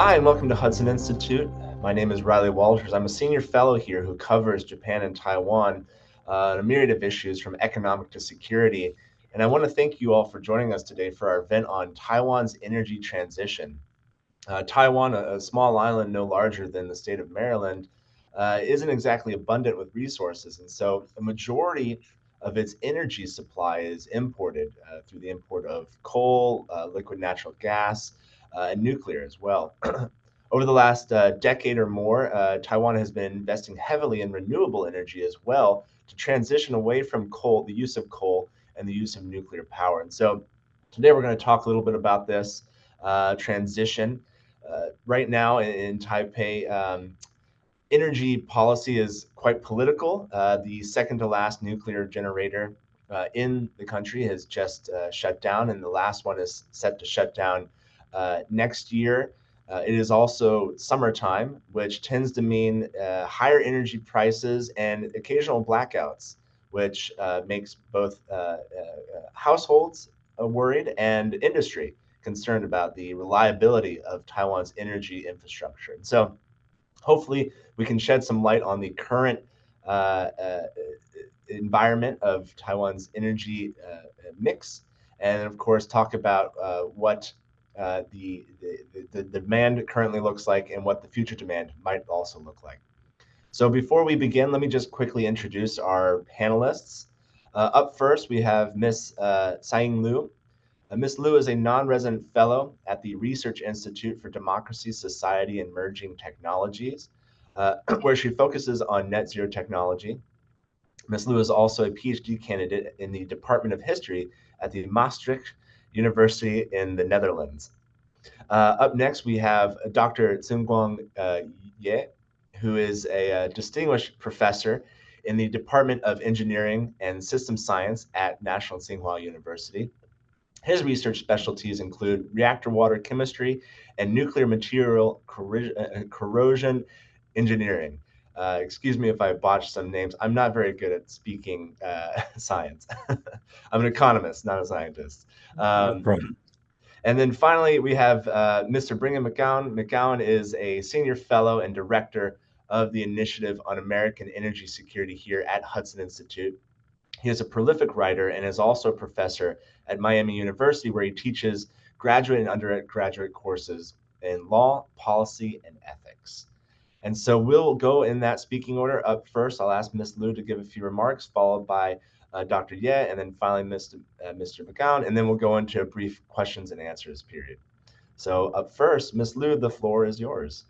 Hi, and welcome to Hudson Institute. My name is Riley Walters. I'm a senior fellow here who covers Japan and Taiwan on a myriad of issues from economic to security. And I want to thank you all for joining us today for our event on Taiwan's energy transition. Taiwan, a small island no larger than the state of Maryland, isn't exactly abundant with resources. And so a majority of its energy supply is imported through the import of coal, liquid natural gas, and nuclear as well. Over the last decade or more, Taiwan has been investing heavily in renewable energy as well to transition away from coal, the use of coal, and the use of nuclear power. And so today we're going to talk a little bit about this transition. Right now in Taipei, energy policy is quite political. The second to last nuclear generator in the country has just shut down, and the last one is set to shut down next year. It is also summertime, which tends to mean higher energy prices and occasional blackouts, which makes both households worried and industry concerned about the reliability of Taiwan's energy infrastructure. And so hopefully we can shed some light on the current uh, uh, environment of Taiwan's energy mix, and of course talk about what the demand currently looks like and what the future demand might also look like. So before we begin, let me just quickly introduce our panelists. Up first, we have Miss Tsai-Ing Liu. Ms. Liu is a non-resident fellow at the Research Institute for Democracy, Society, and Emerging Technologies, where she focuses on net zero technology. Ms. Liu is also a PhD candidate in the Department of History at the Maastricht University in the Netherlands. Up next, we have Dr. Tsinguang Ye, who is a distinguished professor in the Department of Engineering and System Science at National Tsinghua University. His research specialties include reactor water chemistry and nuclear material corrosion engineering. Excuse me if I botched some names. I'm not very good at speaking science. I'm an economist, not a scientist. No problem. And then finally, we have Mr. Brigham McGowan. McGowan is a senior fellow and director of the Initiative on American Energy Security here at Hudson Institute. He is a prolific writer and is also a professor at Miami University, where he teaches graduate and undergraduate courses in law, policy, and ethics. And so we'll go in that speaking order. Up first, I'll ask Ms. Liu to give a few remarks, followed by Dr. Ye, and then finally Mr. McGowan, and then we'll go into a brief questions and answers period. So up first, Ms. Liu, the floor is yours.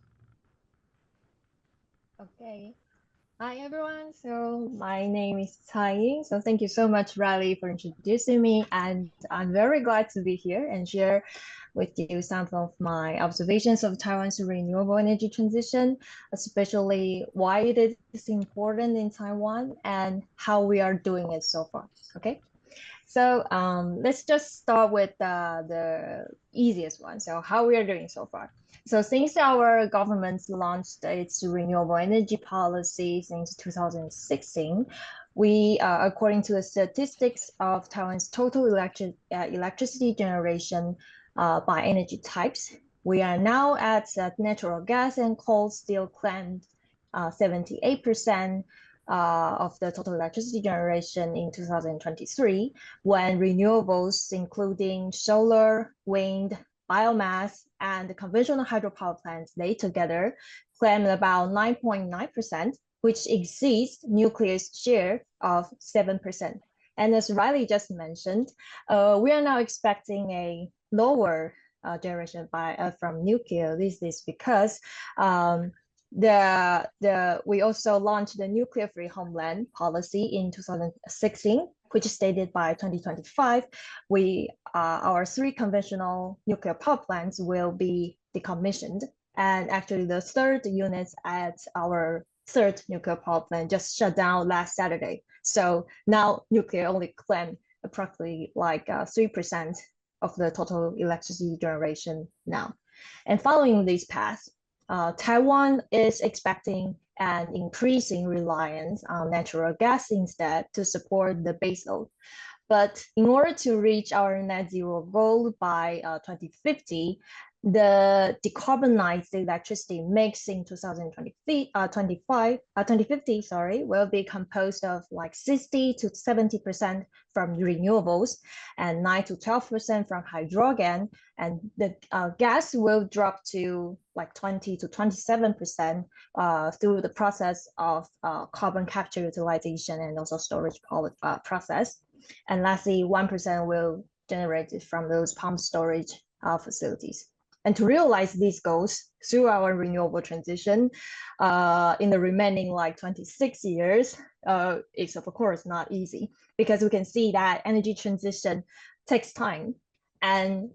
Okay. Hi, everyone. So my name is Tsai Ying. So thank you so much, Riley, for introducing me. And I'm very glad to be here and share with you some of my observations of Taiwan's renewable energy transition, especially why it is important in Taiwan and how we are doing it so far. Okay. So let's just start with the easiest one. So how we are doing so far. So since our government launched its renewable energy policy since 2016, we, according to the statistics of Taiwan's total electricity generation by energy types, we are now at natural gas and coal still claimed 78% of the total electricity generation in 2023, when renewables, including solar, wind, biomass, and conventional hydropower plants, they together claim about 9.9%, which exceeds nuclear's share of 7%. And as Riley just mentioned, we are now expecting a lower generation from nuclear. This is because we also launched the nuclear-free homeland policy in 2016, which stated by 2025, our 3 conventional nuclear power plants will be decommissioned. And actually the 3rd unit at our 3rd nuclear power plant just shut down last Saturday. So now nuclear only claim approximately like 3% of the total electricity generation now. And following this path, Taiwan is expecting an increasing reliance on natural gas instead to support the baseload. But in order to reach our net zero goal by 2050, the decarbonized electricity mix in 2050, sorry, will be composed of like 60 to 70% from renewables and 9 to 12% from hydrogen. And the gas will drop to like 20 to 27% through the process of carbon capture utilization and also storage process. And lastly, 1% will generate from those pump storage facilities. And to realize these goals through our renewable transition in the remaining like 26 years, it's of course not easy, because we can see that energy transition takes time. And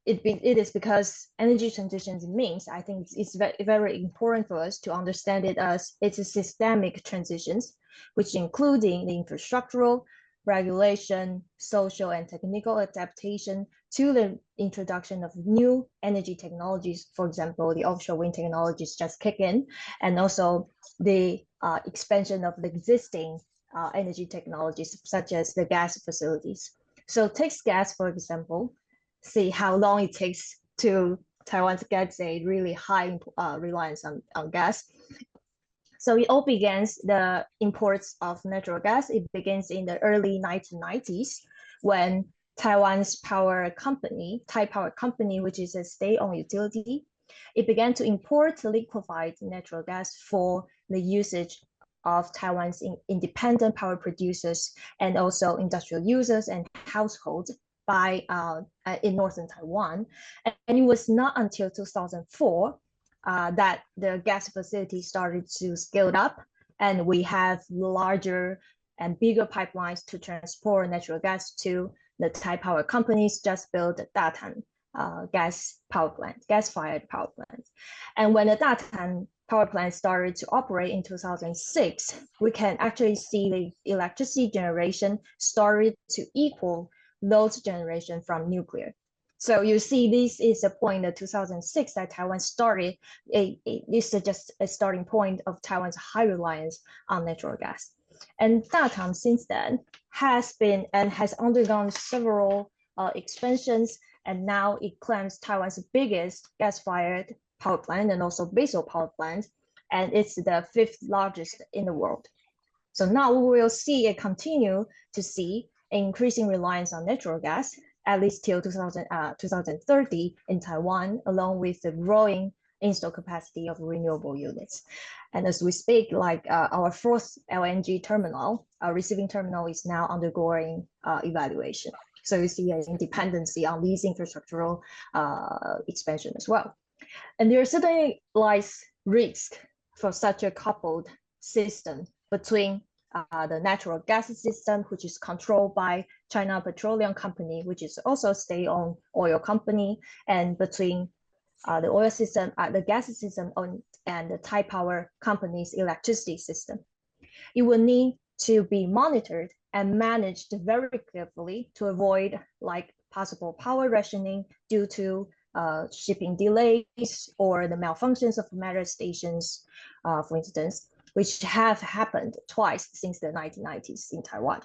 it is because energy transition means, I think it's very, very important for us to understand it as it's a systemic transitions, which including the infrastructural, regulation, social and technical adaptation to the introduction of new energy technologies. For example, the offshore wind technologies just kick in, and also the expansion of the existing energy technologies, such as the gas facilities. So take gas, for example, see how long it takes to Taiwan to get a really high reliance on gas. So it all begins, the imports of natural gas, it begins in the early 1990s when Taiwan's power company, Taipower Company, which is a state-owned utility, it began to import liquefied natural gas for the usage of Taiwan's independent power producers and also industrial users and households in northern Taiwan. And it was not until 2004 that the gas facility started to scale up, and we have larger and bigger pipelines to transport natural gas to the Taipower companies just built Datan gas-fired power plant. And when the Datan power plant started to operate in 2006, we can actually see the electricity generation started to equal load generation from nuclear. So you see, this is the point in 2006 that Taiwan started. This is just a starting point of Taiwan's high reliance on natural gas. And Datam since then has been and has undergone several expansions, and now it claims Taiwan's biggest gas-fired power plant and also baseload power plant, and it's the 5th largest in the world. So now we will see it continue to see increasing reliance on natural gas, at least till 2030 in Taiwan, along with the growing installed capacity of renewable units. And as we speak, like our 4th LNG terminal, our receiving terminal, is now undergoing evaluation. So you see an dependency on these infrastructural expansion as well. And there certainly lies risk for such a coupled system between the natural gas system, which is controlled by China Petroleum Company, which is also a state-owned oil company, and between the oil system, the gas system, and the Taipower Company's electricity system. It will need to be monitored and managed very carefully to avoid like possible power rationing due to shipping delays or the malfunctions of meter stations, for instance, which have happened twice since the 1990s in Taiwan.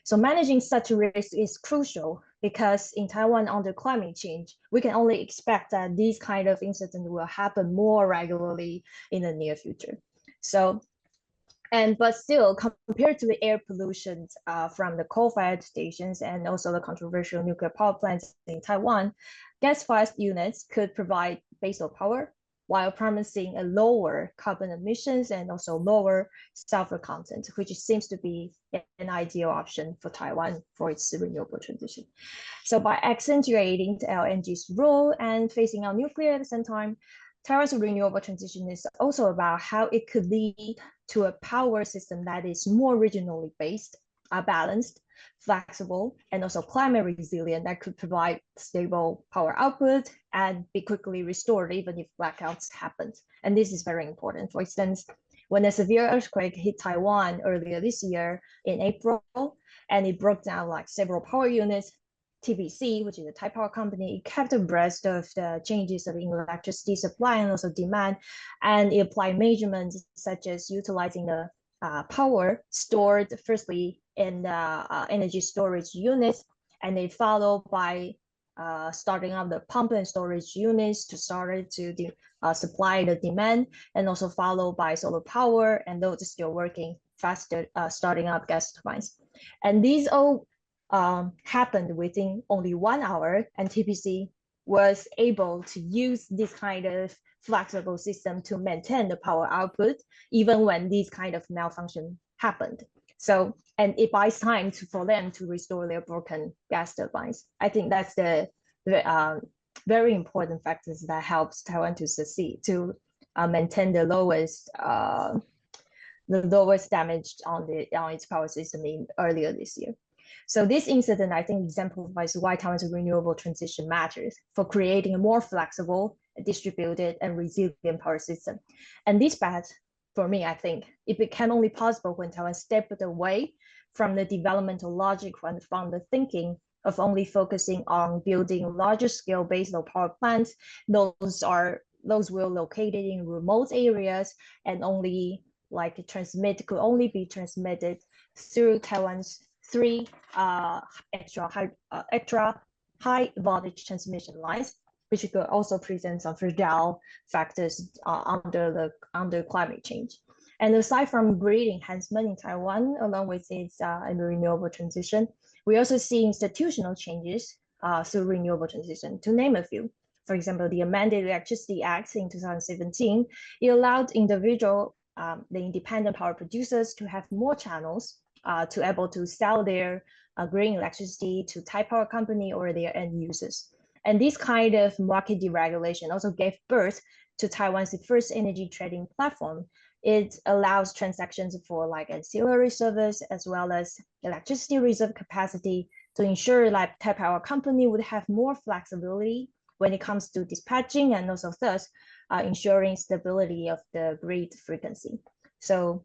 So managing such a risk is crucial because in Taiwan, under climate change, we can only expect that these kind of incidents will happen more regularly in the near future. So, but still, compared to the air pollution from the coal-fired stations and also the controversial nuclear power plants in Taiwan, gas-fired units could provide baseload power while promising a lower carbon emissions and also lower sulfur content, which seems to be an ideal option for Taiwan for its renewable transition. So by accentuating the LNG's role and phasing out nuclear at the same time, Taiwan's renewable transition is also about how it could lead to a power system that is more regionally based, balanced, flexible, and also climate resilient, that could provide stable power output and be quickly restored even if blackouts happen. And this is very important. For instance, when a severe earthquake hit Taiwan earlier this year in April, and it broke down like several power units, TPC, which is a Taipower company, kept abreast of the changes of electricity supply and also demand, and it applied measurements such as utilizing the power stored firstly in the energy storage units, and they followed by starting up the pump and storage units to start to supply the demand, and also followed by solar power, and those are still working faster, starting up gas turbines. And these all happened within only 1 hour, and TPC was able to use this kind of flexible system to maintain the power output, even when these kind of malfunction happened. So, and it buys time for them to restore their broken gas turbines. I think that's the very important factors that helps Taiwan to succeed, to maintain the lowest damage on its power system earlier this year. So this incident, I think, exemplifies why Taiwan's renewable transition matters for creating a more flexible, distributed, and resilient power system. And this path, for me, I think, it became only possible when Taiwan stepped away from the developmental logic and from the thinking of only focusing on building larger scale baseload power plants. Those were located in remote areas and only could only be transmitted through Taiwan's three extra high voltage transmission lines, which could also present some fragile factors under climate change. And aside from grid enhancement in Taiwan, along with its renewable transition, we also see institutional changes through renewable transition. To name a few, for example, the amended Electricity Act in 2017, it allowed the independent power producers to have more channels to able to sell their green electricity to Thai power company or their end users. And this kind of market deregulation also gave birth to Taiwan's first energy trading platform. It allows transactions for ancillary service as well as electricity reserve capacity to ensure Thai power company would have more flexibility when it comes to dispatching, and also thus ensuring stability of the grid frequency. So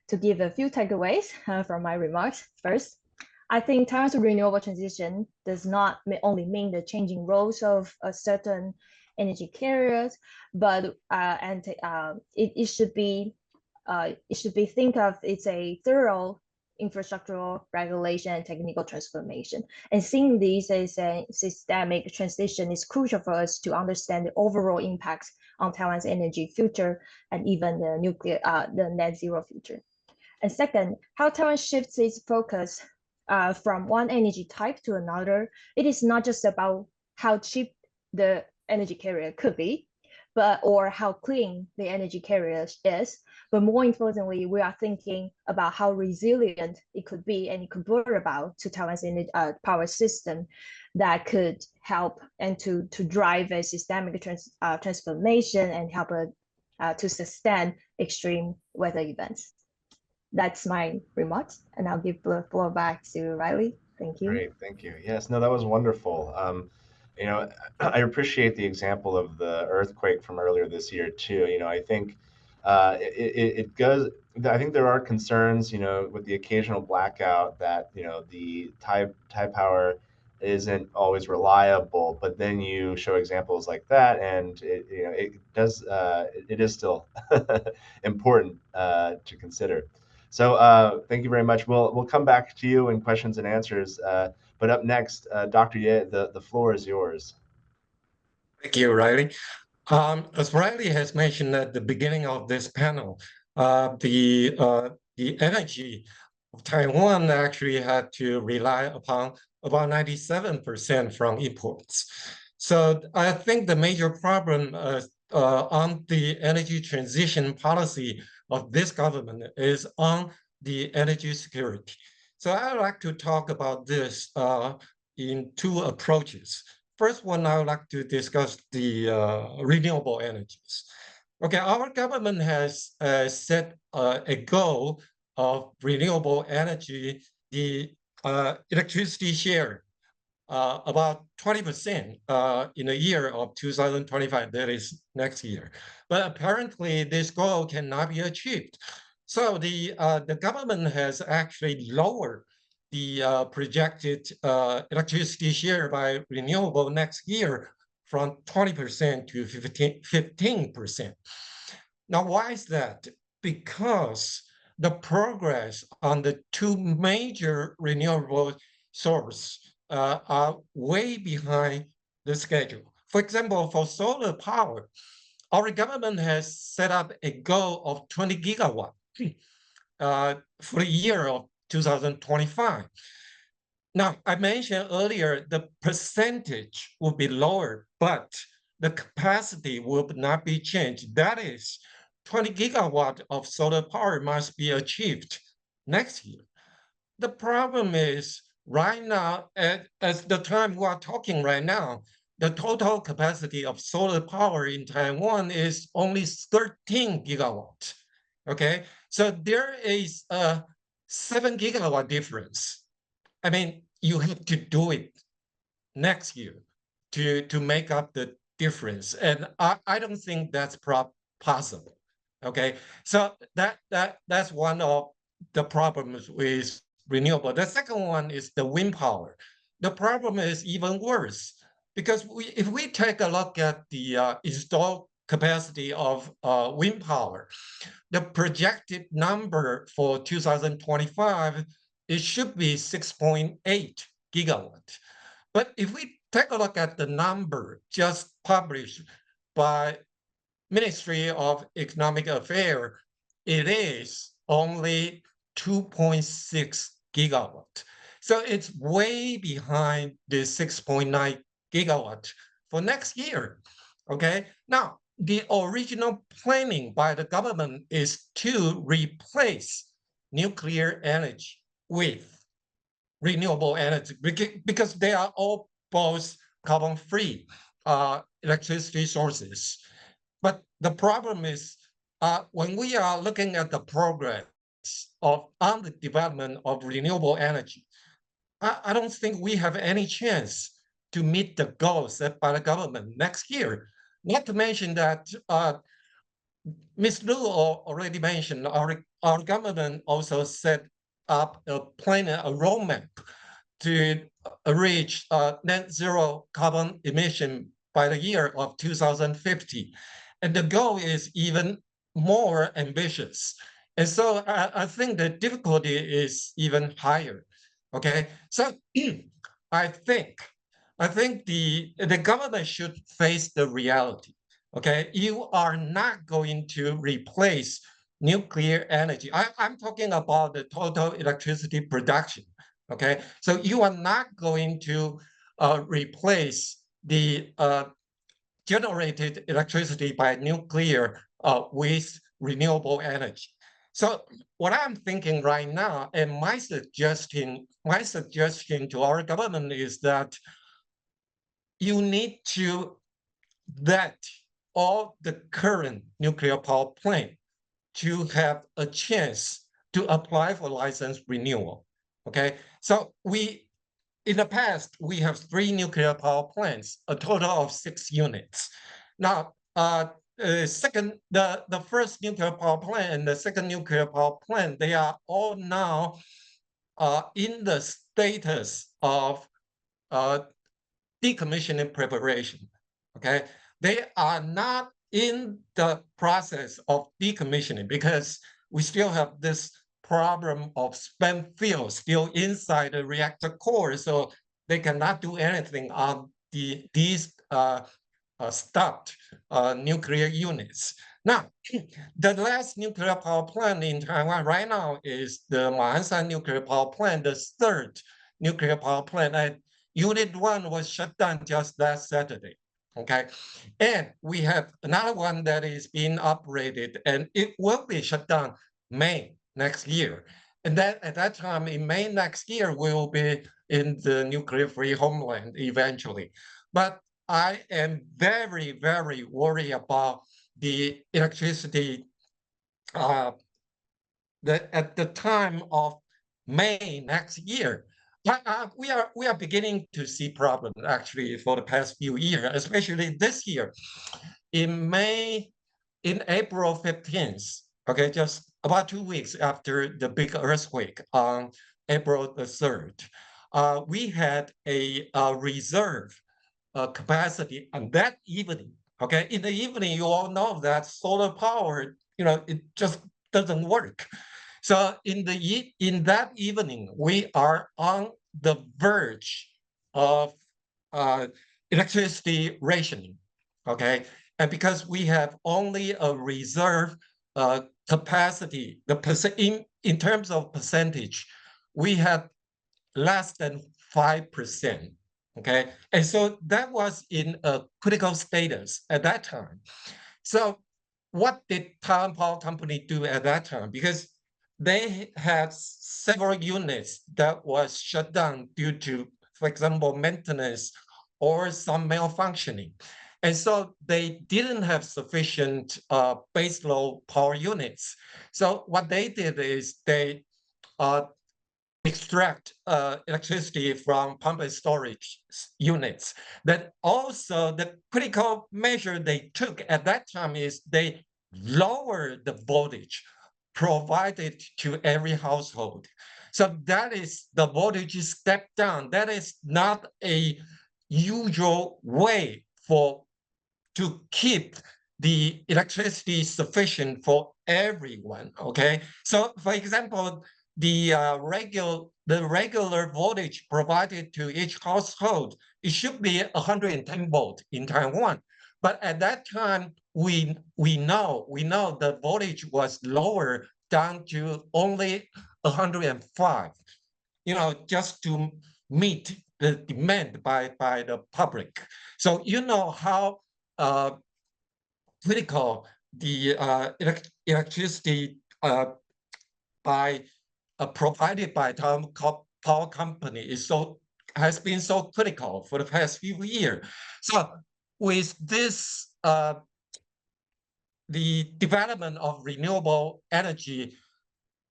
to give a few takeaways from my remarks, first, I think Taiwan's renewable transition does not only mean the changing roles of certain energy carriers, but it should be think of it's a thorough infrastructural regulation and technical transformation. And seeing this as a systemic transition is crucial for us to understand the overall impacts on Taiwan's energy future and even the net zero future. And second, how Taiwan shifts its focus from one energy type to another. It is not just about how cheap the energy carrier could be, or how clean the energy carrier is, but more importantly, we are thinking about how resilient it could be and it could bring about to Taiwan's power system that could help and to drive a systemic transformation and help to sustain extreme weather events. That's my remarks, and I'll give the floor back to Riley. Thank you. Great, thank you. Yes, no, that was wonderful. I appreciate the example of the earthquake from earlier this year too. I think it goes. I think there are concerns, with the occasional blackout that the Thai power isn't always reliable. But then you show examples like that, and it does. It is still important to consider. So thank you very much. We'll come back to you in questions and answers. But up next, Dr. Ye, the floor is yours. Thank you, Riley. As Riley has mentioned at the beginning of this panel, the energy of Taiwan actually had to rely upon about 97% from imports. So I think the major problem on the energy transition policy of this government is on the energy security. So I would like to talk about this in two approaches. First one, I would like to discuss the renewable energies. Okay, our government has set a goal of renewable energy, the electricity share, about 20% in the year of 2025, that is next year. But apparently this goal cannot be achieved. So the government has actually lowered the projected electricity share by renewable next year from 20% to 15%. Now, why is that? Because the progress on the two major renewable sources are way behind the schedule. For example, for solar power, our government has set up a goal of 20 gigawatt for the year of 2025. Now, I mentioned earlier the percentage will be lower, but the capacity will not be changed. That is, 20 gigawatt of solar power must be achieved next year. The problem is right now, at the time we are talking right now, the total capacity of solar power in Taiwan is only 13 gigawatts. Okay, so there is a 7 gigawatt difference. I mean, you have to do it next year to make up the difference, and I don't think that's possible. Okay, so that's one of the problems with renewable. The second one is the wind power. The problem is even worse because if we take a look at the installed capacity of wind power, the projected number for 2025, it should be 6.8 gigawatt. But if we take a look at the number just published by Ministry of Economic Affairs, it is only 2.6 gigawatt. So it's way behind the 6.9 gigawatt for next year. Okay, now the original planning by the government is to replace nuclear energy with renewable energy because they are all both carbon-free electricity sources. But the problem is when we are looking at the progress on the development of renewable energy, I don't think we have any chance to meet the goals set by the government next year. Not to mention that Ms. Lu already mentioned our government also set up a plan, a roadmap to reach net zero carbon emission by the year of 2050. And the goal is even more ambitious. And so I think the difficulty is even higher. Okay, so I think the government should face the reality. Okay, you are not going to replace nuclear energy. I'm talking about the total electricity production. Okay, so you are not going to replace the generated electricity by nuclear with renewable energy. So what I'm thinking right now, and my suggestion to our government is that you need to vet all the current nuclear power plant to have a chance to apply for license renewal. Okay, so in the past, we have 3 nuclear power plants, a total of 6 units. Now, the first nuclear power plant and the second nuclear power plant, they are all now in the status of decommissioning preparation. Okay, they are not in the process of decommissioning because we still have this problem of spent fuel still inside the reactor core, so they cannot do anything on these stopped nuclear units. Now, the last nuclear power plant in Taiwan right now is the Ma'anshan nuclear power plant, the third nuclear power plant. And Unit 1 was shut down just last Saturday. Okay, and we have another one that is being operated, and it will be shut down May next year. And then at that time, in May next year, we will be in the nuclear-free homeland eventually. But I am very, very worried about the electricity at the time of May next year. We are beginning to see problems actually for the past few years, especially this year. In April 15th, okay, just about 2 weeks after the big earthquake on April the 3rd, we had a reserve capacity on that evening. Okay, in the evening, you all know that solar power, it just doesn't work. So in that evening, we are on the verge of electricity rationing, okay? And because we have only a reserve capacity, in terms of percentage, we have less than 5%, okay? And so that was in a critical status at that time. So what did Taiwan Power Company do at that time? Because they had several units that was shut down due to, for example, maintenance or some malfunctioning. And so they didn't have sufficient baseload power units. So what they did is they extract electricity from pump and storage units. That also the critical measure they took at that time is they lowered the voltage provided to every household. So that is the voltage step down. That is not a usual way to keep the electricity sufficient for everyone, okay? So for example, the regular voltage provided to each household, it should be 110 volt in Taiwan. But at that time, we know the voltage was lower down to only 105, just to meet the demand by the public. So you know how critical the electricity by provided by Taiwan Power Company has been so critical for the past few years. So with this, the development of renewable energy,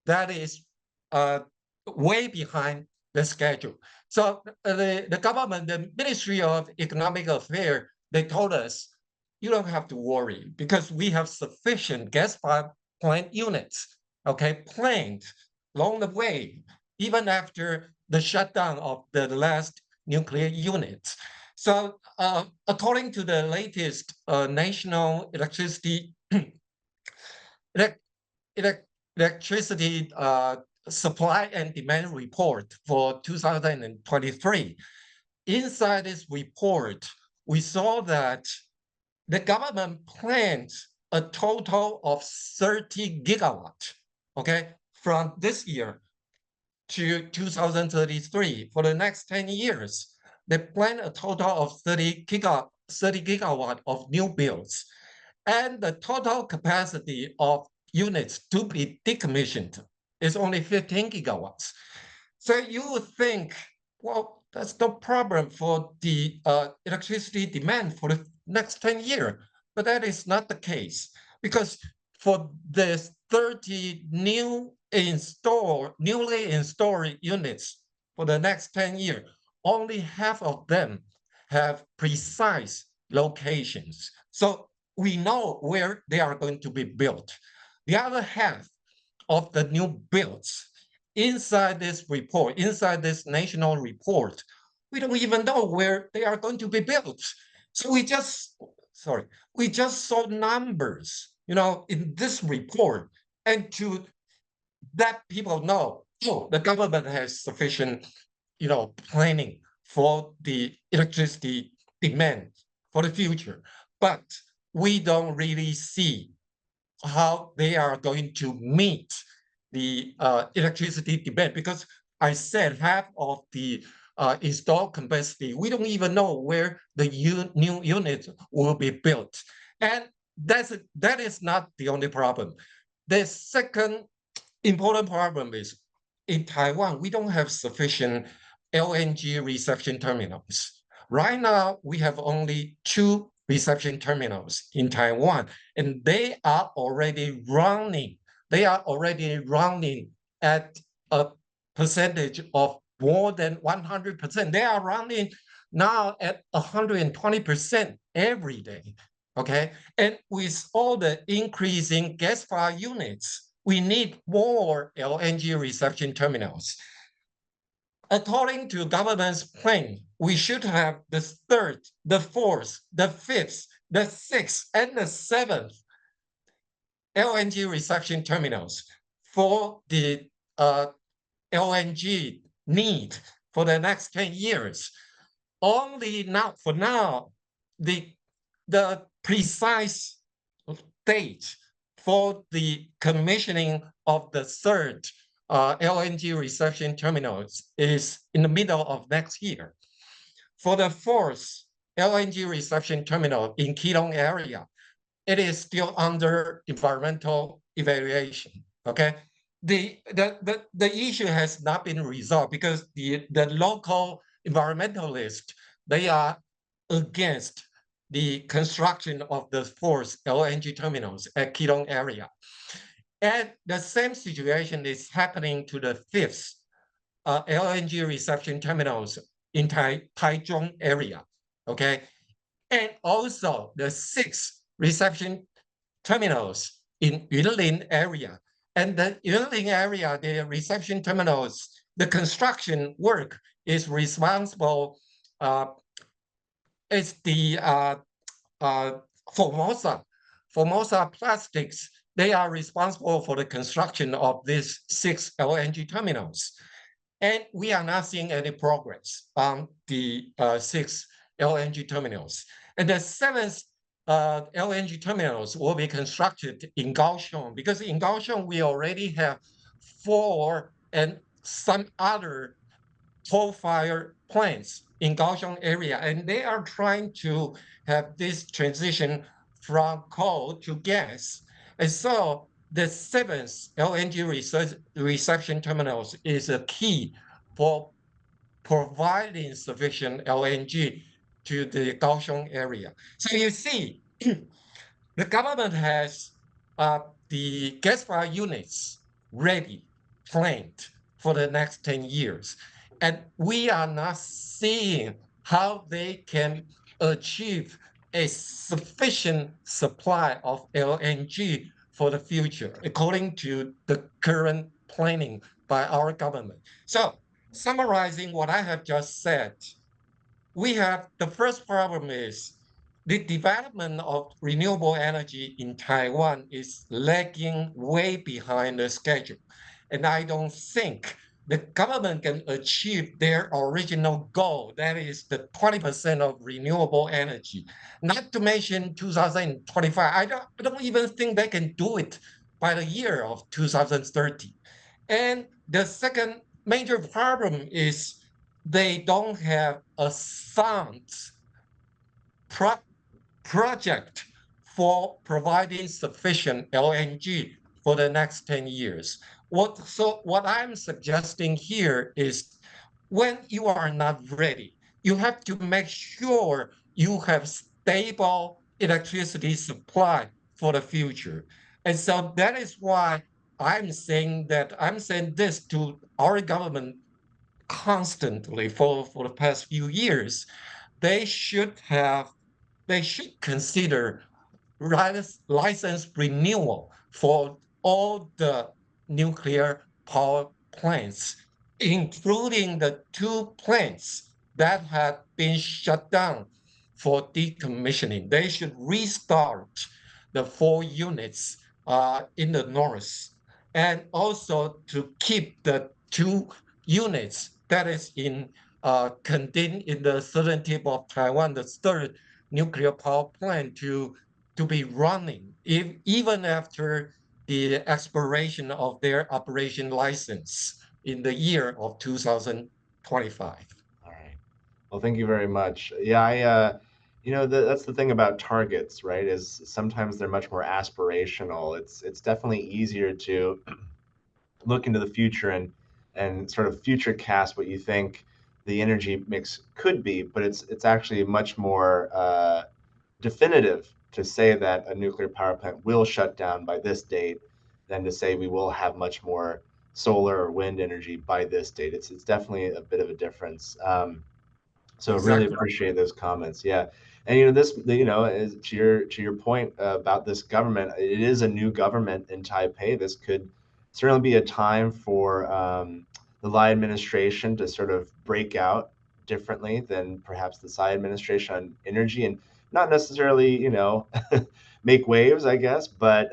that is way behind the schedule. So the government, the Ministry of Economic Affairs, they told us, you don't have to worry because we have sufficient gas-fired plant units, okay, planned along the way, even after the shutdown of the last nuclear units. So according to the latest national electricity supply and demand report for 2023, inside this report, we saw that the government plans a total of 30 gigawatts, okay, from this year to 2033. For the next 10 years, they plan a total of 30 gigawatt of new builds. And the total capacity of units to be decommissioned is only 15 gigawatts. So you would think, well, that's no problem for the electricity demand for the next 10 years. But that is not the case, because for the 30 newly installed units for the next 10 years, only half of them have precise locations. So we know where they are going to be built. The other half of the new builds inside this report, inside this national report, we don't even know where they are going to be built. So we just saw numbers, in this report, and to let people know, oh, the government has sufficient, planning for the electricity demand for the future. But we don't really see how they are going to meet the electricity demand, because I said half of the installed capacity, we don't even know where the new units will be built. And that is not the only problem. The second important problem is in Taiwan, we don't have sufficient LNG reception terminals. Right now, we have only 2 reception terminals in Taiwan, and they are already running. They are already running at a percentage of more than 100%. They are running now at 120% every day, okay? And with all the increasing gas-fired units, we need more LNG reception terminals. According to government's plan, we should have the 3rd, the 4th, the 5th, the 6th, and the 7th LNG reception terminals for the LNG need for the next 10 years. only now, for now, the precise date for the commissioning of the third LNG reception terminals is in the middle of next year. For the fourth LNG reception terminal in Keelung area, it is still under environmental evaluation. Okay, the issue has not been resolved because the local environmentalists, they are against the construction of the fourth LNG terminals at Keelung area. And the same situation is happening to the fifth LNG reception terminals in Taichung area. Okay, and also the sixth reception terminals in Yunlin area. And the Yunlin area, the reception terminals, the construction work is responsible, is the Formosa. Formosa Plastics, they are responsible for the construction of these 6 LNG terminals. And we are not seeing any progress on the 6 LNG terminals. And the 7th LNG terminals will be constructed in Kaohsiung, because in Kaohsiung, we already have 4 and some other coal-fired plants in Kaohsiung area, and they are trying to have this transition from coal to gas. And so the 7th LNG reception terminals is a key for providing sufficient LNG to the Kaohsiung area. So you see, the government has the gas-fired units ready, planned for the next 10 years. And we are not seeing how they can achieve a sufficient supply of LNG for the future, according to the current planning by our government. So, summarizing what I have just said, we have the first problem is the development of renewable energy in Taiwan is lagging way behind the schedule. And I don't think the government can achieve their original goal, that is the 20% of renewable energy. Not to mention 2025. I don't even think they can do it by the year of 2030. And the second major problem is they don't have a sound project for providing sufficient LNG for the next 10 years. So what I'm suggesting here is when you are not ready, you have to make sure you have stable electricity supply for the future. And so that is why I'm saying this to our government constantly for the past few years. They should consider license renewal for all the nuclear power plants, including the 2 plants that have been shut down for decommissioning. They should restart the 4 units in the north, and also to keep the 2 units that is contained in the southern tip of Taiwan, the third nuclear power plant, to be running even after the expiration of their operation license in the year of 2025. All right. Well, thank you very much. Yeah, that's the thing about targets, right? Is sometimes they're much more aspirational. It's definitely easier to look into the future and sort of future cast what you think the energy mix could be, but it's actually much more definitive to say that a nuclear power plant will shut down by this date than to say we will have much more solar or wind energy by this date. It's definitely a bit of a difference. So really Exactly. appreciate those comments. Yeah. And is to your point about this government, it is a new government in Taipei. This could certainly be a time for the Lai administration to sort of break out differently than perhaps the Tsai administration on energy, and not necessarily, make waves, I guess, but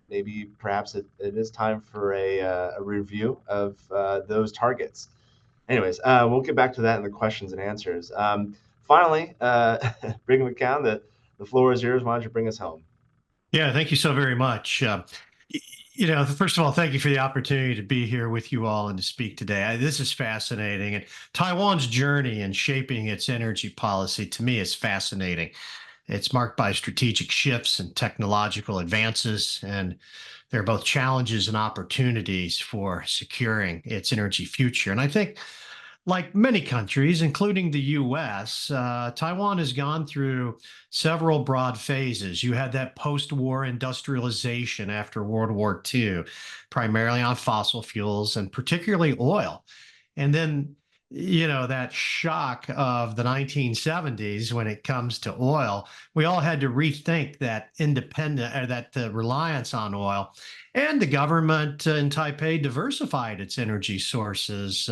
maybe perhaps it is time for a review of those targets. Anyways, we'll get back to that in the questions and answers. Finally, Brigham McCown, the floor is yours. Why don't you bring us home? Yeah, thank you so very much. First of all, thank you for the opportunity to be here with you all and to speak today. This is fascinating. And Taiwan's journey in shaping its energy policy, to me, is fascinating. It's marked by strategic shifts and technological advances, and there are both challenges and opportunities for securing its energy future. And I think, like many countries, including the US, Taiwan has gone through several broad phases. You had that post-war industrialization after World War II, primarily on fossil fuels and particularly oil. And then, that shock of the 1970s when it comes to oil, we all had to rethink that reliance on oil. And the government in Taipei diversified its energy sources.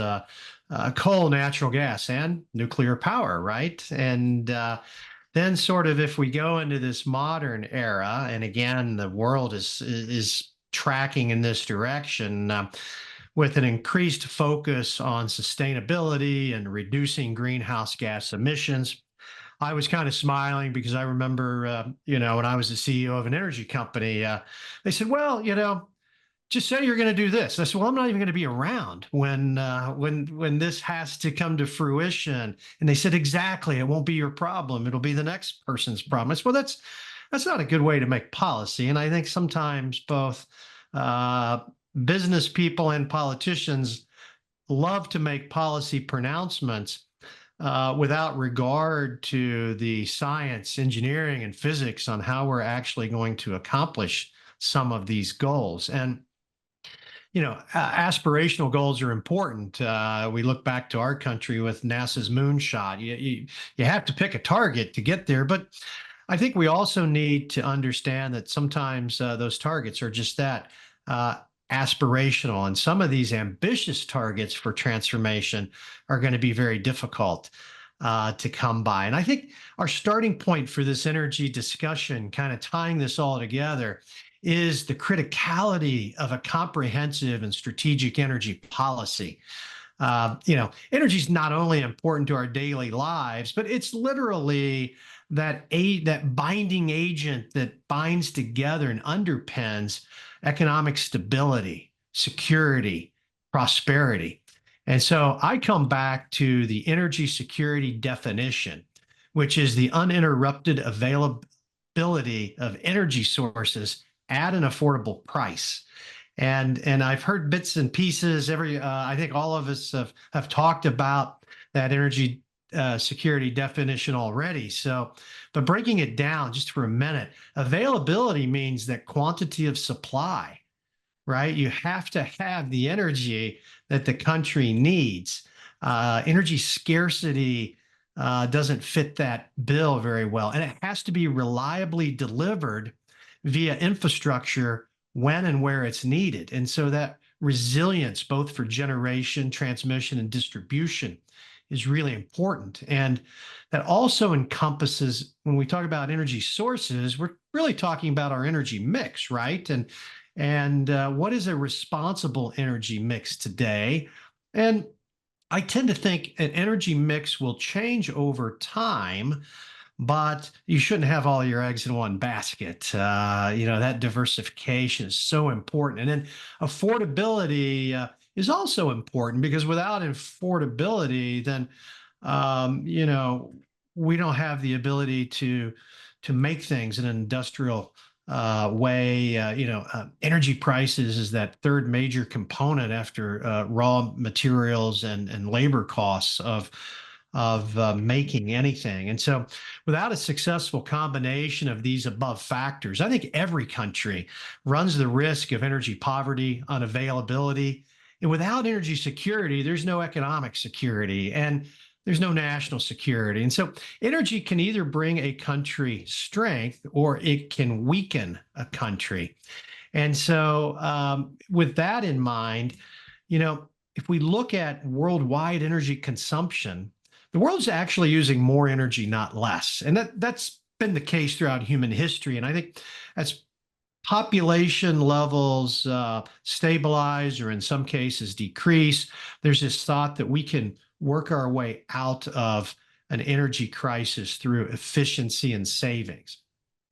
Coal, natural gas, and nuclear power, right? And then sort of if we go into this modern era, and again, the world is tracking in this direction with an increased focus on sustainability and reducing greenhouse gas emissions. I was kind of smiling because I remember, when I was the CEO of an energy company, they said, well, just say you're going to do this. I said, well, I'm not even going to be around when this has to come to fruition. And they said, exactly. It won't be your problem. It'll be the next person's problem. I said, well, that's not a good way to make policy. And I think sometimes both business people and politicians love to make policy pronouncements without regard to the science, engineering, and physics on how we're actually going to accomplish some of these goals. And aspirational goals are important. We look back to our country with NASA's moonshot. You have to pick a target to get there, but I think we also need to understand that sometimes those targets are just that, aspirational. And some of these ambitious targets for transformation are going to be very difficult to come by. And I think our starting point for this energy discussion, kind of tying this all together, is the criticality of a comprehensive and strategic energy policy. Energy is not only important to our daily lives, but it's literally that binding agent that binds together and underpins economic stability, security, prosperity. And so I come back to the energy security definition, which is the uninterrupted availability of energy sources at an affordable price. And I've heard bits and pieces. I think all of us have talked about that energy security definition already. But breaking it down just for a minute, availability means that quantity of supply, right? You have to have the energy that the country needs. Energy scarcity doesn't fit that bill very well, and it has to be reliably delivered via infrastructure when and where it's needed. And so that resilience, both for generation, transmission, and distribution, is really important. And that also encompasses, when we talk about energy sources, we're really talking about our energy mix, right? And what is a responsible energy mix today? And I tend to think an energy mix will change over time, but you shouldn't have all your eggs in one basket. That diversification is so important. And then affordability is also important, because without affordability, then, we don't have the ability to make things in an industrial way. Energy prices is that third major component after raw materials and labor costs of making anything. And so without a successful combination of these above factors, I think every country runs the risk of energy poverty, unavailability. And without energy security, there's no economic security and there's no national security. And so energy can either bring a country strength or it can weaken a country. And so with that in mind, if we look at worldwide energy consumption, the world's actually using more energy, not less. And that's been the case throughout human history. And I think that's population levels stabilize or in some cases decrease, there's this thought that we can work our way out of an energy crisis through efficiency and savings.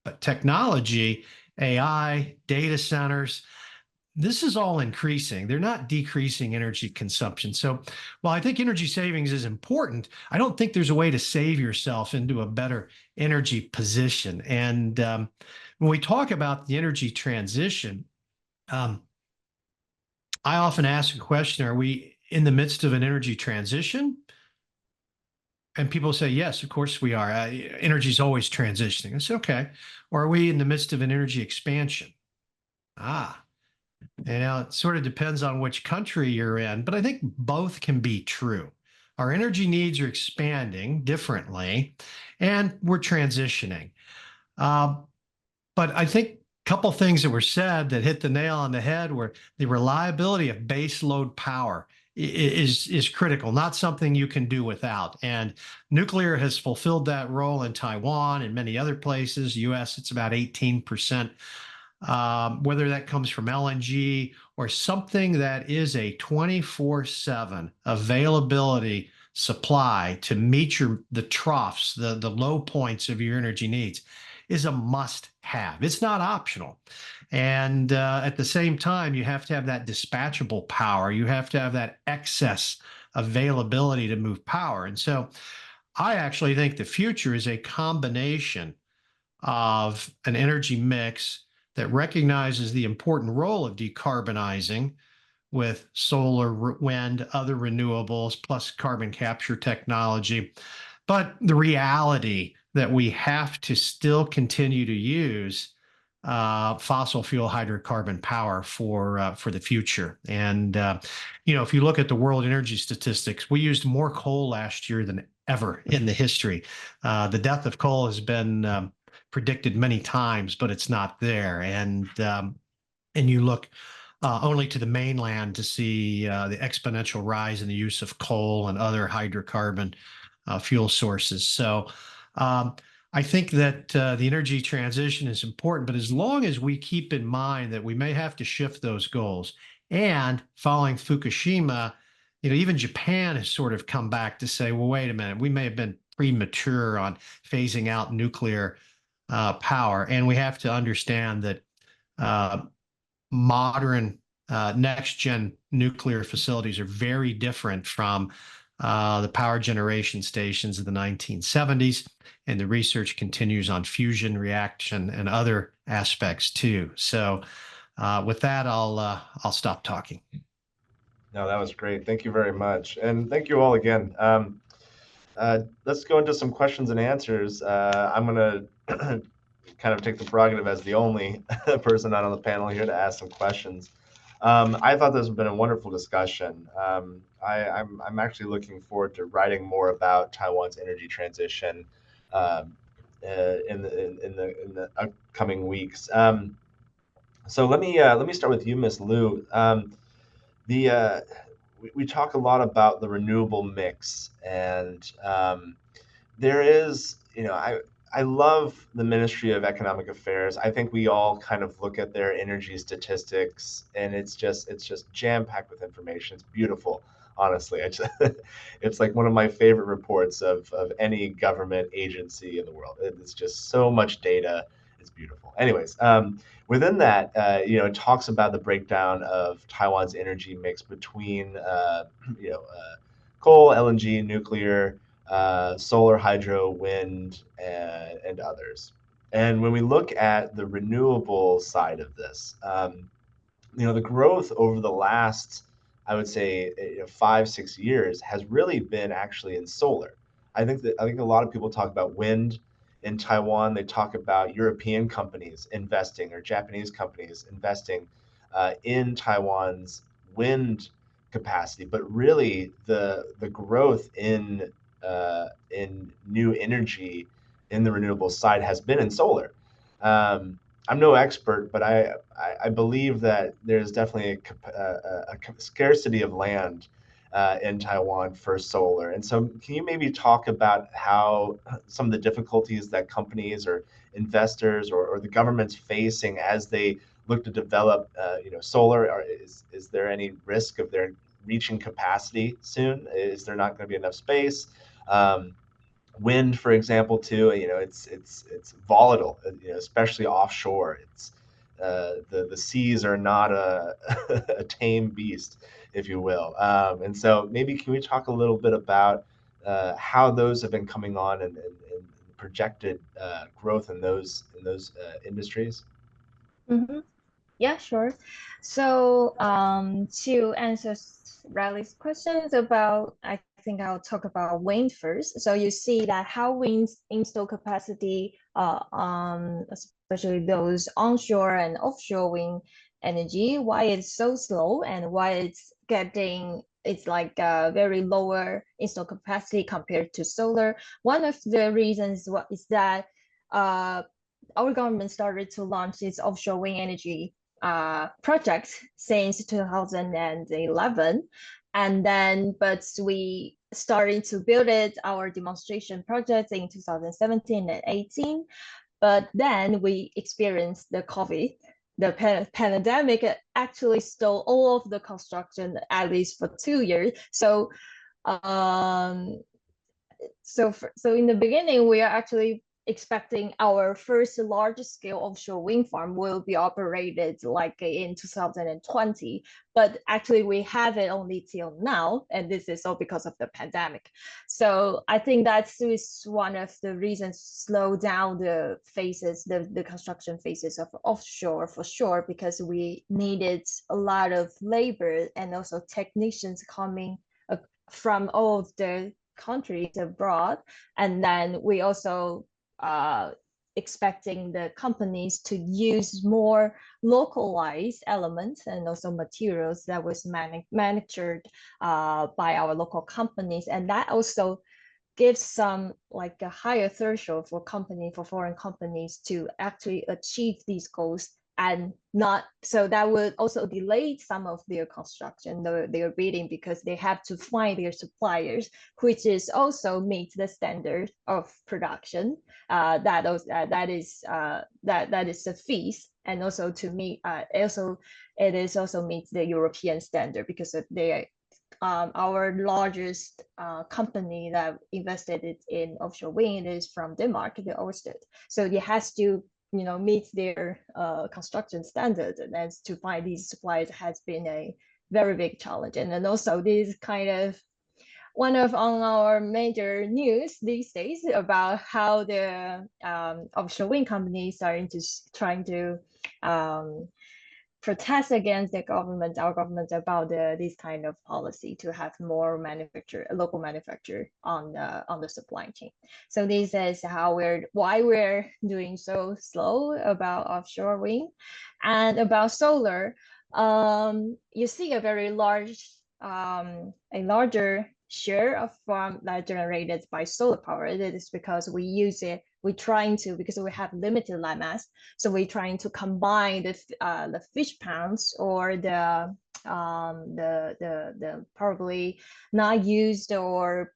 But technology, AI, data centers, this is all increasing. They're not decreasing energy consumption. So while I think energy savings is important, I don't think there's a way to save yourself into a better energy position. And when we talk about the energy transition, I often ask a question, are we in the midst of an energy transition? And people say, yes, of course we are. Energy is always transitioning. I say, okay. Or are we in the midst of an energy expansion? It sort of depends on which country you're in, but I think both can be true. Our energy needs are expanding differently, and we're transitioning. But I think a couple things that were said that hit the nail on the head were the reliability of base load power is critical, not something you can do without. And nuclear has fulfilled that role in Taiwan and many other places. US, it's about 18%. Whether that comes from LNG or something that is a 24/7 availability supply to meet the troughs, the low points of your energy needs, is a must-have. It's not optional. And at the same time, you have to have that dispatchable power. You have to have that excess availability to move power. And so I actually think the future is a combination of an energy mix that recognizes the important role of decarbonizing with solar, wind, other renewables, plus carbon capture technology. But the reality that we have to still continue to use fossil fuel hydrocarbon power for the future. And, if you look at the world energy statistics, we used more coal last year than ever in the history. The death of coal has been predicted many times, but it's not there. And you look only to the mainland to see the exponential rise in the use of coal and other hydrocarbon fuel sources. So I think that the energy transition is important, but as long as we keep in mind that we may have to shift those goals, and following Fukushima, even Japan has sort of come back to say, well, wait a minute, we may have been premature on phasing out nuclear power. And we have to understand that modern next-gen nuclear facilities are very different from the power generation stations of the 1970s. And the research continues on fusion reaction and other aspects too. So with that, I'll stop talking. No, that was great. Thank you very much. And thank you all again. Let's go into some questions and answers. I'm going to kind of take the prerogative as the only person on the panel here to ask some questions. I thought this has been a wonderful discussion. I'm actually looking forward to writing more about Taiwan's energy transition in the upcoming weeks. So let me start with you, Ms. Liu. We talk a lot about the renewable mix, and there is, I love the Ministry of Economic Affairs. I think we all kind of look at their energy statistics, and it's just jam-packed with information. It's beautiful, honestly. It's like one of my favorite reports of any government agency in the world. It's just so much data. It's beautiful. Anyways, within that, it talks about the breakdown of Taiwan's energy mix between, coal, LNG, nuclear, solar, hydro, wind, and others. And when we look at the renewable side of this, the growth over the last, I would say, 5-6 years has really been actually in solar. I think a lot of people talk about wind in Taiwan. They talk about European companies investing or Japanese companies investing in Taiwan's wind capacity, but really the growth in new energy in the renewable side has been in solar. I'm no expert, but I believe that there's definitely a scarcity of land in Taiwan for solar. And so can you maybe talk about how some of the difficulties that companies or investors or the government's facing as they look to develop solar? Is there any risk of their reaching capacity soon? Is there not going to be enough space? Wind, for example, too, it's volatile, especially offshore. It's the seas are not a tame beast, if you will. And so maybe can we talk a little bit about how those have been coming on and projected growth in those industries? Mm-hmm. Yeah, sure. So to answer Riley's questions about, I think I'll talk about wind first. So you see that how wind's install capacity, especially those onshore and offshore wind energy, why it's so slow and why it's like a very lower install capacity compared to solar. One of the reasons is that our government started to launch its offshore wind energy project since 2011, and then but we started to build our demonstration projects in 2017 and 18, but then we experienced the COVID. The pandemic actually stole all of the construction, at least for 2 years. So so in the beginning, we are actually expecting our first large scale offshore wind farm will be operated like in 2020, but actually we have it only till now, and this is all because of the pandemic. So I think that's one of the reasons slow down the construction phases of offshore for sure, because we needed a lot of labor and also technicians coming from all of the countries abroad. And then we also expecting the companies to use more localized elements and also materials that was manufactured by our local companies. And that also gives some like a higher threshold for foreign companies to actually achieve these goals, and not so that would also delay some of their construction, their bidding, because they have to find their suppliers, which is also meet the standard of production. That is the fees, and also to meet it is also meets the European standard, because they our largest company that invested in offshore wind is from Denmark, the Ørsted. So it has to meet their construction standards, and then to find these suppliers has been a very big challenge. And then also this kind of one of on our major news these days about how the offshore wind companies are trying to protest against our government about this kind of policy to have more local manufacture on the supply chain. So this is why we're doing so slow about offshore wind. And about solar, you see a very larger share of farm that generated by solar power. It is because because we have limited land mass, so we're trying to combine the fish ponds or the probably not used or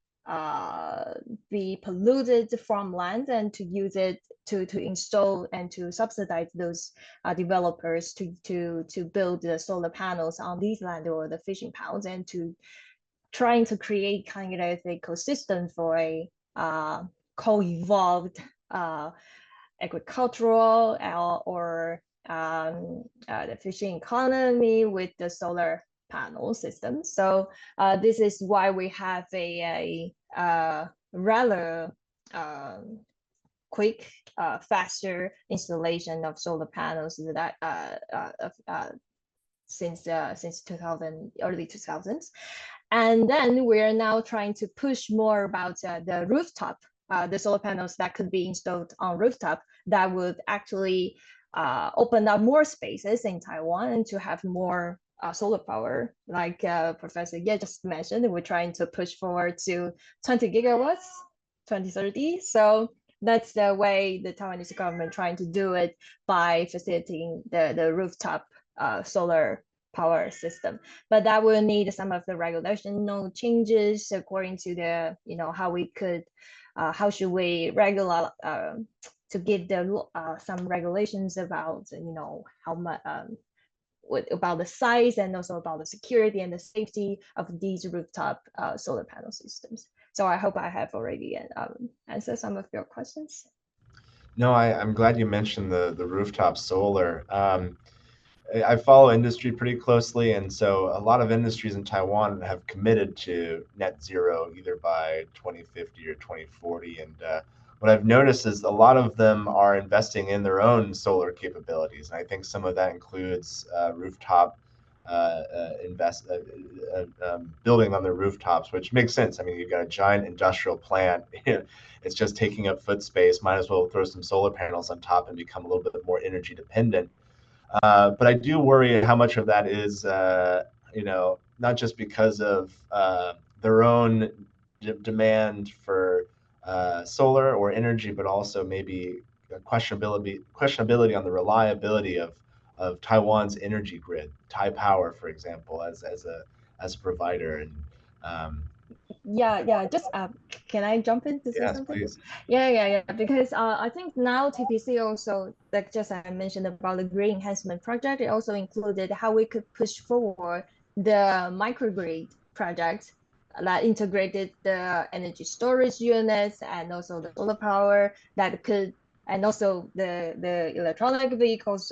be polluted from land, and to use it to install and to subsidize those developers to build the solar panels on these land or the fishing ponds, and to trying to create kind of an ecosystem for a co-evolved agricultural or the fishing economy with the solar panel system. So this is why we have a rather quick, faster installation of solar panels that since early 2000s. And then we're now trying to push more about the rooftop, the solar panels that could be installed on rooftop that would actually open up more spaces in Taiwan and to have more solar power. Like Professor Ye just mentioned, we're trying to push forward to 20 gigawatts, 2030. So that's the way the Taiwanese government trying to do it, by facilitating the rooftop solar power system, but that will need some of the regulational changes according to the, how we could, how should we regulate, to give the some regulations about, how much, about the size and also about the security and the safety of these rooftop solar panel systems. So I hope I have already answered some of your questions. No, I'm glad you mentioned the rooftop solar. I follow industry pretty closely, and so a lot of industries in Taiwan have committed to net zero either by 2050 or 2040. And what I've noticed is a lot of them are investing in their own solar capabilities. And I think some of that includes rooftop building on their rooftops, which makes sense. I mean, you've got a giant industrial plant. It's just taking up foot space. Might as well throw some solar panels on top and become a little bit more energy dependent. But I do worry how much of that is, not just because of their own demand for solar or energy, but also maybe questionability on the reliability of Taiwan's energy grid, Taipower, for example, as a provider. And Just can I jump in to say yes, something? please. Yeah. Because I think now TPC also, like just I mentioned about the grid enhancement project, it also included how we could push forward the microgrid project that integrated the energy storage units and also the solar power that could, and also the electronic vehicles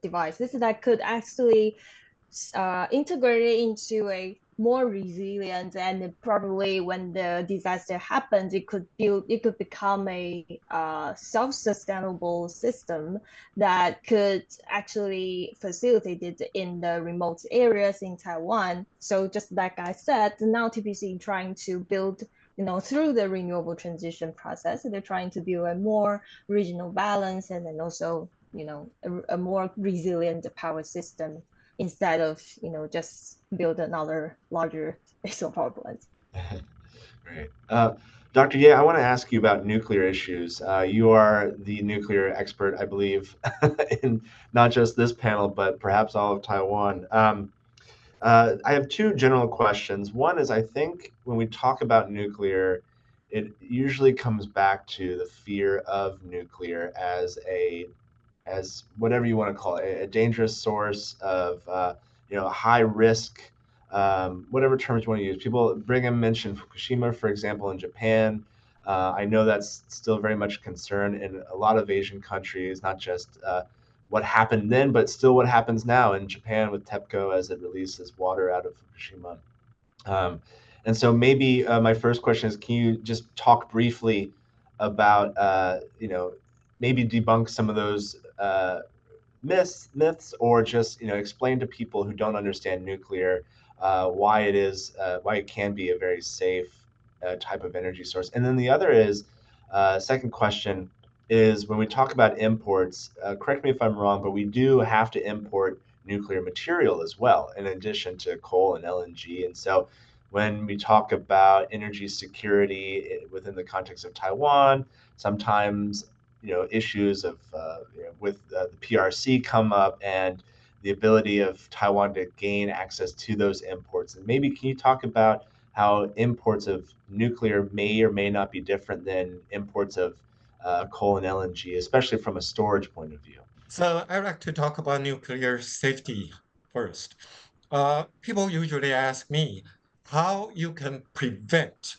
devices that could actually integrate it into a more resilient, and probably when the disaster happens, it could become a self-sustainable system that could actually facilitate it in the remote areas in Taiwan. So just like I said, now TPC is trying to build, through the renewable transition process, they're trying to build a more regional balance and then also, a more resilient power system instead of just build another larger solar power plant. Great. Dr. Ye, I want to ask you about nuclear issues. You are the nuclear expert, I believe, in not just this panel, but perhaps all of Taiwan. I have two general questions. One is, I think when we talk about nuclear, it usually comes back to the fear of nuclear as whatever you want to call it, a dangerous source of high risk, whatever terms you want to use. People Brigham mentioned Fukushima, for example, in Japan. I know that's still very much a concern in a lot of Asian countries, not just what happened then, but still what happens now in Japan with TEPCO as it releases water out of Fukushima. And so maybe my first question is, can you just talk briefly about, maybe debunk some of those myths, or just explain to people who don't understand nuclear why it can be a very safe type of energy source. And then the other is second question is, when we talk about imports, correct me if I'm wrong, but we do have to import nuclear material as well, in addition to coal and LNG. And so when we talk about energy security within the context of Taiwan, sometimes issues of with the PRC come up, and the ability of Taiwan to gain access to those imports. And maybe can you talk about how imports of nuclear may or may not be different than imports of coal and LNG, especially from a storage point of view? So I'd like to talk about nuclear safety first. People usually ask me how you can prevent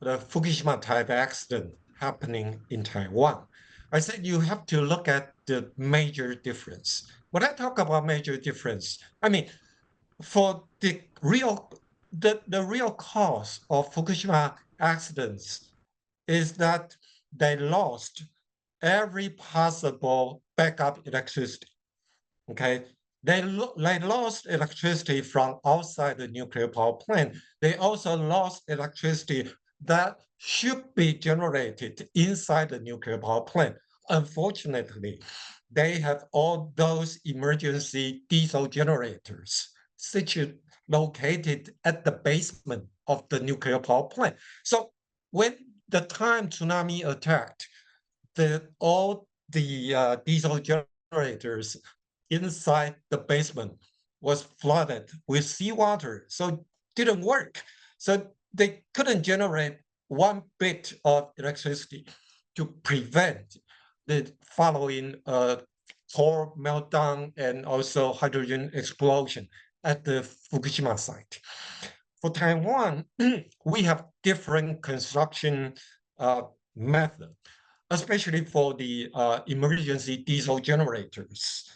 the Fukushima type accident happening in Taiwan. I said you have to look at the major difference. When I talk about major difference, I mean for the real cause of Fukushima accidents is that they lost every possible backup electricity. Okay, they lost electricity from outside the nuclear power plant. They also lost electricity that should be generated inside the nuclear power plant. Unfortunately, they have all those emergency diesel generators located at the basement of the nuclear power plant. So when the time tsunami attacked, all the diesel generators inside the basement was flooded with seawater, so didn't work. So they couldn't generate one bit of electricity to prevent the following core meltdown and also hydrogen explosion at the Fukushima site. For Taiwan, we have different construction method, especially for the emergency diesel generators.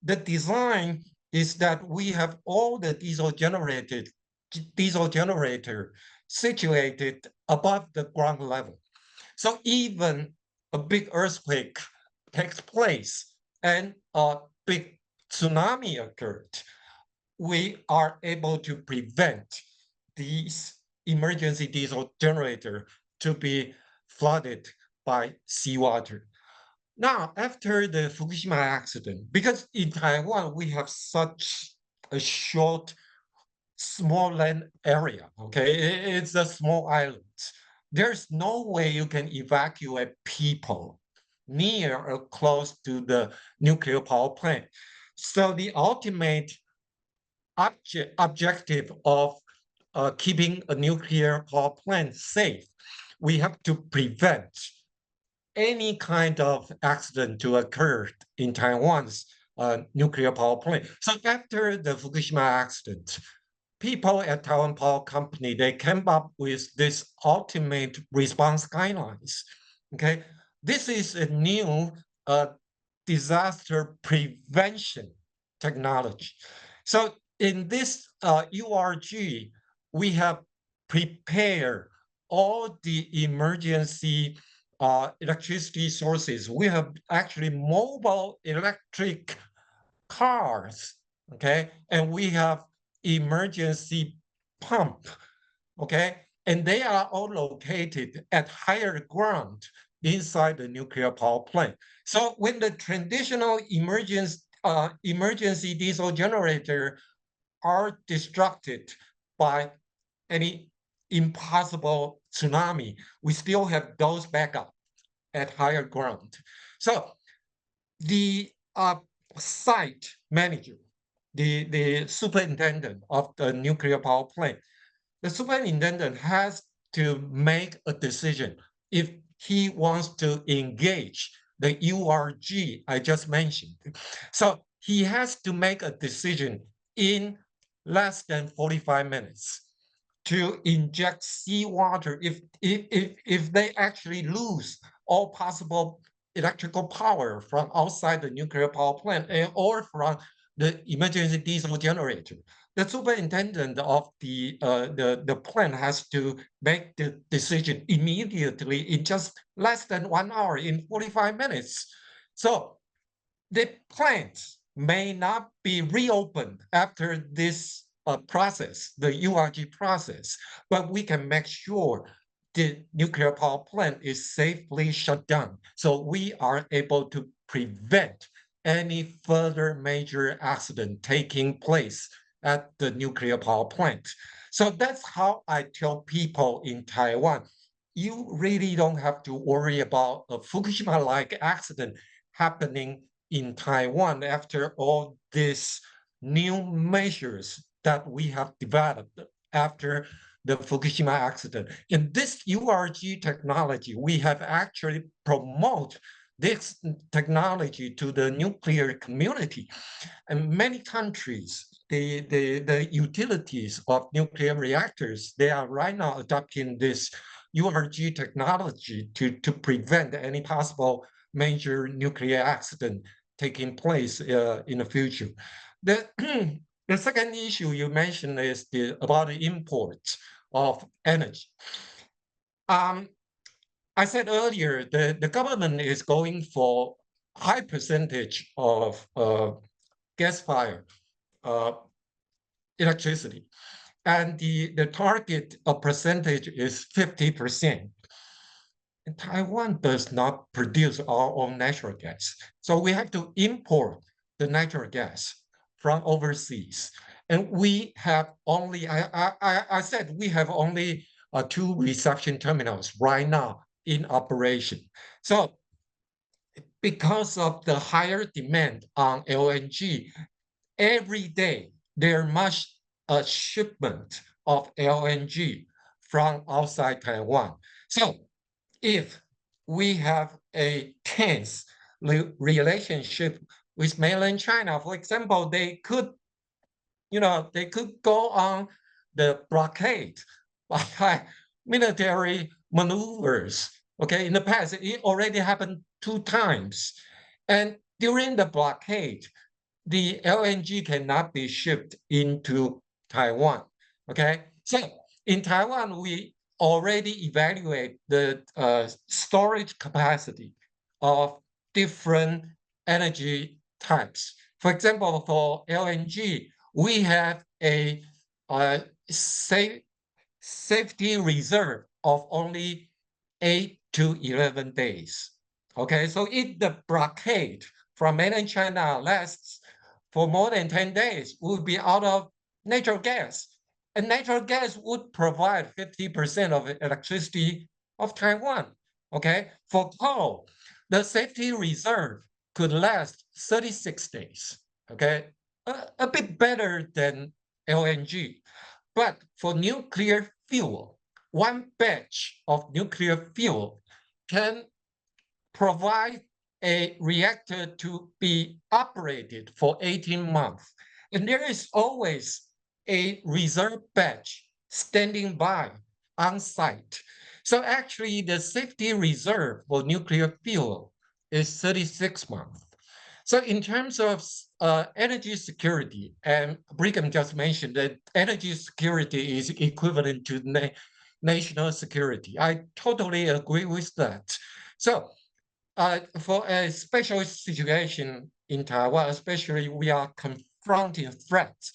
The design is that we have all the diesel generator situated above the ground level. So even a big earthquake takes place and a big tsunami occurred, we are able to prevent these emergency diesel generator to be flooded by seawater. Now, after the Fukushima accident, because in Taiwan, we have such a short, small land area, okay? It's a small island. There's no way you can evacuate people near or close to the nuclear power plant. So the ultimate objective of keeping a nuclear power plant safe, we have to prevent any kind of accident to occur in Taiwan's nuclear power plant. So after the Fukushima accident, people at Taiwan Power Company, they came up with this ultimate response guidelines. Okay, this is a new disaster prevention technology. So in this URG, we have prepared all the emergency electricity sources. We have actually mobile electric cars, okay? And we have emergency pump, okay? And they are all located at higher ground inside the nuclear power plant. So when the traditional emergency diesel generator are destructed by any impossible tsunami, we still have those backup at higher ground. So the site manager, the superintendent of the nuclear power plant, the superintendent has to make a decision if he wants to engage the URG I just mentioned. So he has to make a decision in less than 45 minutes to inject seawater if they actually lose all possible electrical power from outside the nuclear power plant or from the emergency diesel generator. The superintendent of the plant has to make the decision immediately in just less than 1 hour, in 45 minutes. So the plant may not be reopened after this process, the URG process, but we can make sure the nuclear power plant is safely shut down. So we are able to prevent any further major accident taking place at the nuclear power plant. So that's how I tell people in Taiwan, you really don't have to worry about a Fukushima-like accident happening in Taiwan after all these new measures that we have developed after the Fukushima accident. In this URG technology, we have actually promoted this technology to the nuclear community. And many countries, the utilities of nuclear reactors, they are right now adopting this URG technology to prevent any possible major nuclear accident taking place in the future. The second issue you mentioned is about the imports of energy. I said earlier, the government is going for high percentage of gas-fired electricity. And the target percentage is 50%. And Taiwan does not produce our own natural gas. So we have to import the natural gas from overseas. And we have only, I said we have only 2 reception terminals right now in operation. So because of the higher demand on LNG, every day there must a shipment of LNG from outside Taiwan. So if we have a tense relationship with mainland China, for example, they could go on the blockade by military maneuvers. Okay, in the past, it already happened 2 times. And during the blockade, the LNG cannot be shipped into Taiwan. Okay, so in Taiwan, we already evaluate the storage capacity of different energy types. For example, for LNG, we have a safety reserve of only 8 to 11 days. Okay, so if the blockade from mainland China lasts for more than 10 days, we'll be out of natural gas. And natural gas would provide 50% of the electricity of Taiwan. Okay, for coal, the safety reserve could last 36 days. Okay, a bit better than LNG. But for nuclear fuel, one batch of nuclear fuel can provide a reactor to be operated for 18 months. And there is always a reserve batch standing by on site. So actually, the safety reserve for nuclear fuel is 36 months. So in terms of energy security, and Brigham just mentioned that energy security is equivalent to national security. I totally agree with that. So for a special situation in Taiwan, especially we are confronting threats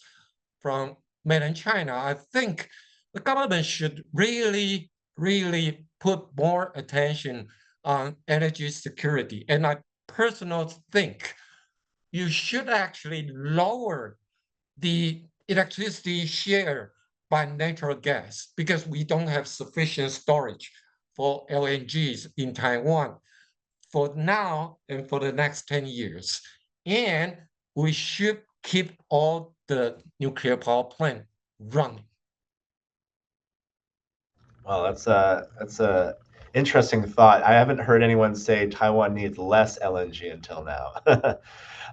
from mainland China, I think the government should really, really put more attention on energy security. And I personally think you should actually lower the electricity share by natural gas because we don't have sufficient storage for LNGs in Taiwan for now and for the next 10 years. And we should keep all the nuclear power plant running. Well, that's a interesting thought. I haven't heard anyone say Taiwan needs less LNG until now.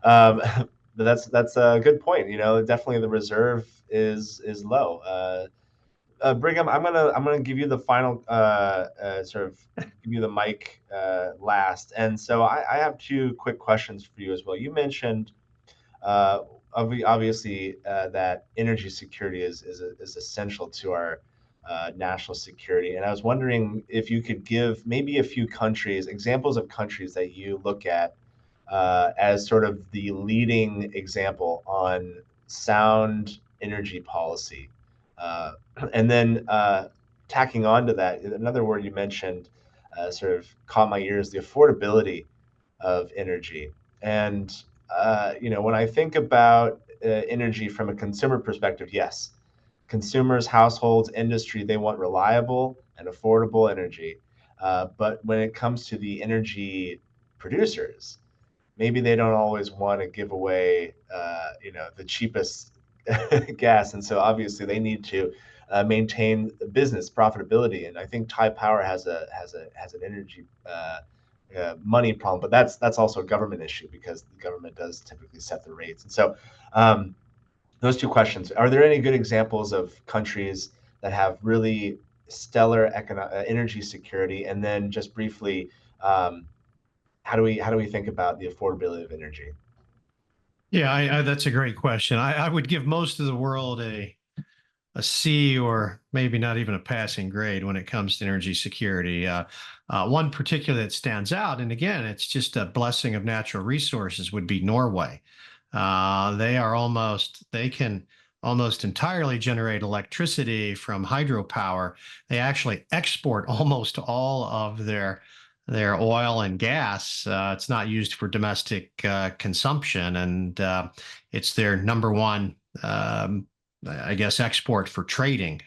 But that's a good point. You know, definitely the reserve is low. Brigham, I'm gonna give you the final sort of give you the mic last. And so I have two quick questions for you as well. You mentioned uh, obviously that energy security is essential to our national security. And I was wondering if you could give maybe a few countries, examples of countries that you look at as sort of the leading example on sound energy policy. Uh, and then tacking on to that, another word you mentioned sort of caught my ears, the affordability of energy. And when I think about energy from a consumer perspective, yes, consumers, households, industry, they want reliable and affordable energy. But when it comes to the energy producers, maybe they don't always want to give away, the cheapest gas, and so obviously they need to maintain business profitability. And I think Power has an energy money problem, but that's also a government issue because the government does typically set the rates. And so, those two questions: are there any good examples of countries that have really stellar energy security? And then, just briefly, how do we think about the affordability of energy? Yeah, that's a great question. I would give most of the world a C or maybe not even a passing grade when it comes to energy security. One particular that stands out, and again, it's just a blessing of natural resources, would be Norway. They can almost entirely generate electricity from hydropower. They actually export almost all of their oil and gas. It's not used for domestic consumption, and it's their number one I guess, export for trading.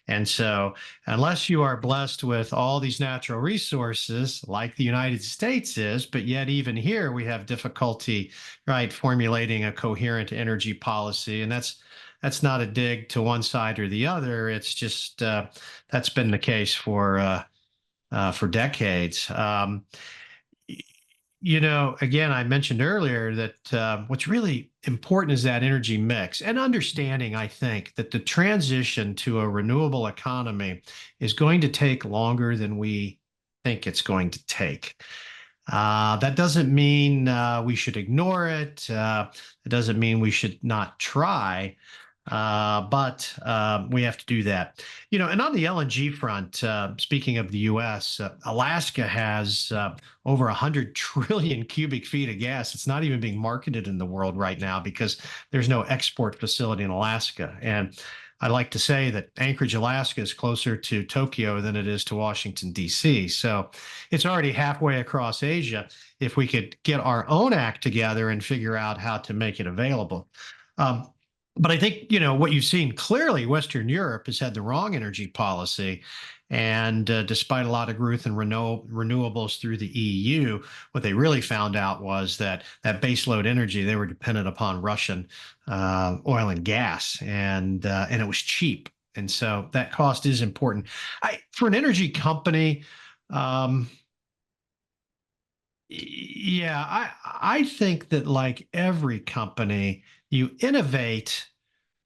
And so unless you are blessed with all these natural resources like the United States is, but yet even here we have difficulty, right, formulating a coherent energy policy. And that's not a dig to one side or the other. It's just that's been the case for decades. Again, I mentioned earlier that what's really important is that energy mix and understanding, I think, that the transition to a renewable economy is going to take longer than we think it's going to take. That doesn't mean we should ignore it. It doesn't mean we should not try. But we have to do that. And on the LNG front, speaking of the U.S., Alaska has over 100 trillion cubic feet of gas. It's not even being marketed in the world right now because there's no export facility in Alaska. And I like to say that Anchorage, Alaska is closer to Tokyo than it is to Washington, D.C. So it's already halfway across Asia if we could get our own act together and figure out how to make it available. But I think, what you've seen clearly, Western Europe has had the wrong energy policy. And despite a lot of growth in renewables through the EU, what they really found out was that baseload energy, they were dependent upon Russian oil and gas, and it was cheap. And so that cost is important. For an energy company, I think that like every company, you innovate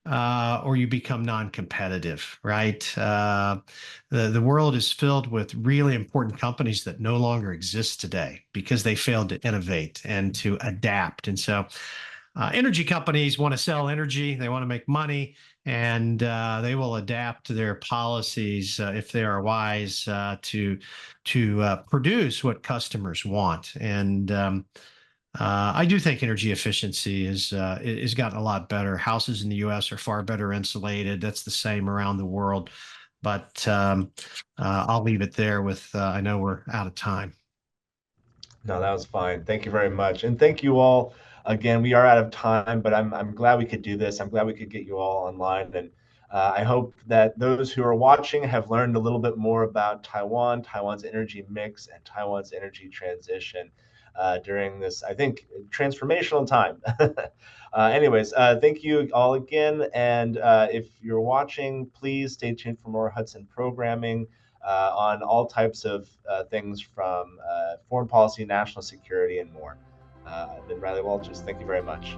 or you become non-competitive, right? The world is filled with really important companies that no longer exist today because they failed to innovate and to adapt. And so energy companies want to sell energy, they want to make money, and they will adapt to their policies if they are wise to produce what customers want. And I do think energy efficiency is gotten a lot better. Houses in the U.S. are far better insulated. That's the same around the world. But I'll leave it there with, I know we're out of time. No, that was fine. Thank you very much. And thank you all. Again, we are out of time, but I'm glad we could do this. I'm glad we could get you all online. And I hope that those who are watching have learned a little bit more about Taiwan, Taiwan's energy mix, and Taiwan's energy transition during this, I think, transformational time. Anyways, thank you all again. And if you're watching, please stay tuned for more Hudson programming on all types of things from foreign policy, national security, and more. I've been Riley Walters. Thank you very much.